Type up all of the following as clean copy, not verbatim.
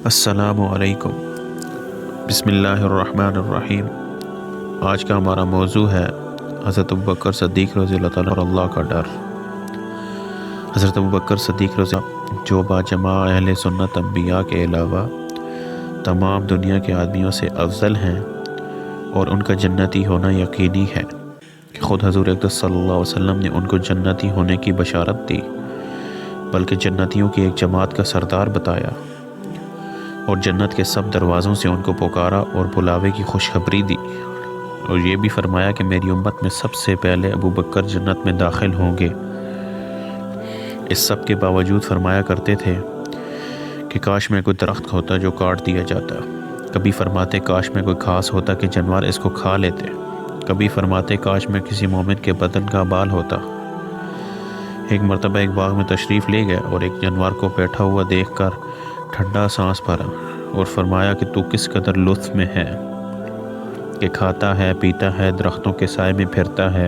السلام علیکم۔ بسم اللہ الرحمن الرحیم۔ آج کا ہمارا موضوع ہے حضرت ابوبکر صدیق رضی اللہ تعالیٰ اور اللہ کا ڈر۔ حضرت ابوبکر صدیق رضی اللہ جو باجماع اہل سنت انبیاء کے علاوہ تمام دنیا کے آدمیوں سے افضل ہیں اور ان کا جنتی ہونا یقینی ہے کہ خود حضور اقدس صلی اللہ علیہ وسلم نے ان کو جنتی ہونے کی بشارت دی، بلکہ جنتیوں کی ایک جماعت کا سردار بتایا اور جنت کے سب دروازوں سے ان کو پکارا اور بلاوے کی خوشخبری دی، اور یہ بھی فرمایا کہ میری امت میں سب سے پہلے ابوبکر جنت میں داخل ہوں گے۔ اس سب کے باوجود فرمایا کرتے تھے کہ کاش میں کوئی درخت ہوتا جو کاٹ دیا جاتا، کبھی فرماتے کاش میں کوئی گھاس ہوتا کہ جانور اس کو کھا لیتے، کبھی فرماتے کاش میں کسی مومن کے بدن کا بال ہوتا۔ ایک مرتبہ ایک باغ میں تشریف لے گئے اور ایک جانور کو بیٹھا ہوا دیکھ کر ٹھنڈا سانس بھرا اور فرمایا کہ تو کس قدر لطف میں ہے کہ کھاتا ہے، پیتا ہے، درختوں کے سائے میں پھرتا ہے،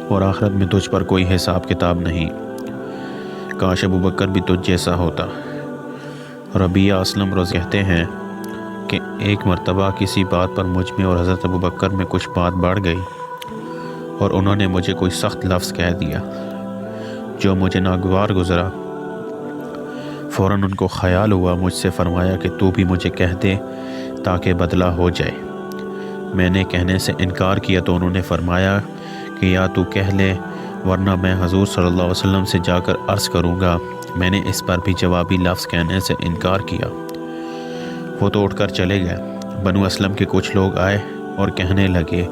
اور آخرت میں تجھ پر کوئی حساب کتاب نہیں۔ کاش ابوبکر بھی تجھ جیسا ہوتا۔ ربیعہ اسلم روز کہتے ہیں کہ ایک مرتبہ کسی بات پر مجھ میں اور حضرت ابوبکر میں کچھ بات بڑھ گئی اور انہوں نے مجھے کوئی سخت لفظ کہہ دیا جو مجھے ناگوار گزرا۔ فوراً ان کو خیال ہوا، مجھ سے فرمایا کہ تو بھی مجھے کہہ دے تاکہ بدلہ ہو جائے۔ میں نے کہنے سے انکار کیا تو انہوں نے فرمایا کہ یا تو کہہ لے ورنہ میں حضور صلی اللہ علیہ وسلم سے جا کر عرض کروں گا۔ میں نے اس پر بھی جوابی لفظ کہنے سے انکار کیا۔ وہ تو اٹھ کر چلے گئے۔ بنو اسلم کے کچھ لوگ آئے اور کہنے لگے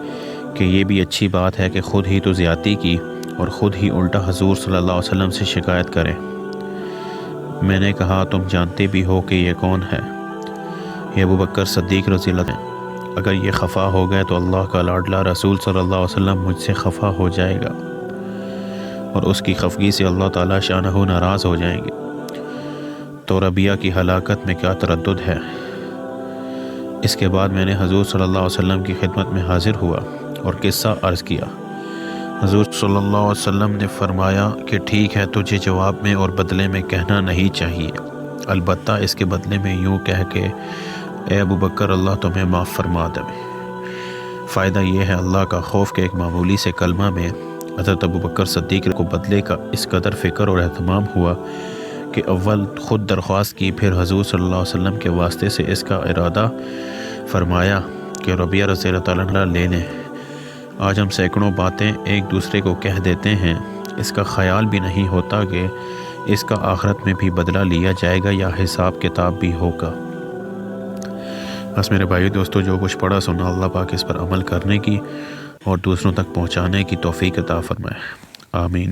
کہ یہ بھی اچھی بات ہے کہ خود ہی تو زیادتی کی اور خود ہی الٹا حضور صلی اللہ علیہ وسلم سے شکایت کرے۔ میں نے کہا تم جانتے بھی ہو کہ یہ کون ہے؟ یہ ابوبکر صدیق رضی اللہ عنہ۔ اگر یہ خفا ہو گئے تو اللہ کا لاڈلا رسول صلی اللہ علیہ وسلم مجھ سے خفا ہو جائے گا اور اس کی خفگی سے اللہ تعالیٰ شانہ ناراض ہو جائیں گے۔ تو ربیعہ کی ہلاکت میں کیا تردد ہے؟ اس کے بعد میں نے حضور صلی اللہ علیہ وسلم کی خدمت میں حاضر ہوا اور قصہ عرض کیا۔ حضور صلی اللہ علیہ وسلم نے فرمایا کہ ٹھیک ہے، تجھے جواب میں اور بدلے میں کہنا نہیں چاہیے، البتہ اس کے بدلے میں یوں کہہ کہ اے ابوبکر اللہ تمہیں معاف فرما دے۔ فائدہ یہ ہے اللہ کا خوف کہ ایک معمولی سے کلمہ میں حضرت ابوبکر صدیق کو بدلے کا اس قدر فکر اور اہتمام ہوا کہ اول خود درخواست کی، پھر حضور صلی اللہ علیہ وسلم کے واسطے سے اس کا ارادہ فرمایا کہ ربیعہ رضی اللہ تعالیٰ عنہ لے لیں۔ آج ہم سینکڑوں باتیں ایک دوسرے کو کہہ دیتے ہیں، اس کا خیال بھی نہیں ہوتا کہ اس کا آخرت میں بھی بدلہ لیا جائے گا یا حساب کتاب بھی ہوگا۔ بس میرے بھائی دوستو، جو کچھ پڑھا سنا اللہ پاک اس پر عمل کرنے کی اور دوسروں تک پہنچانے کی توفیق عطا فرمائے، آمین۔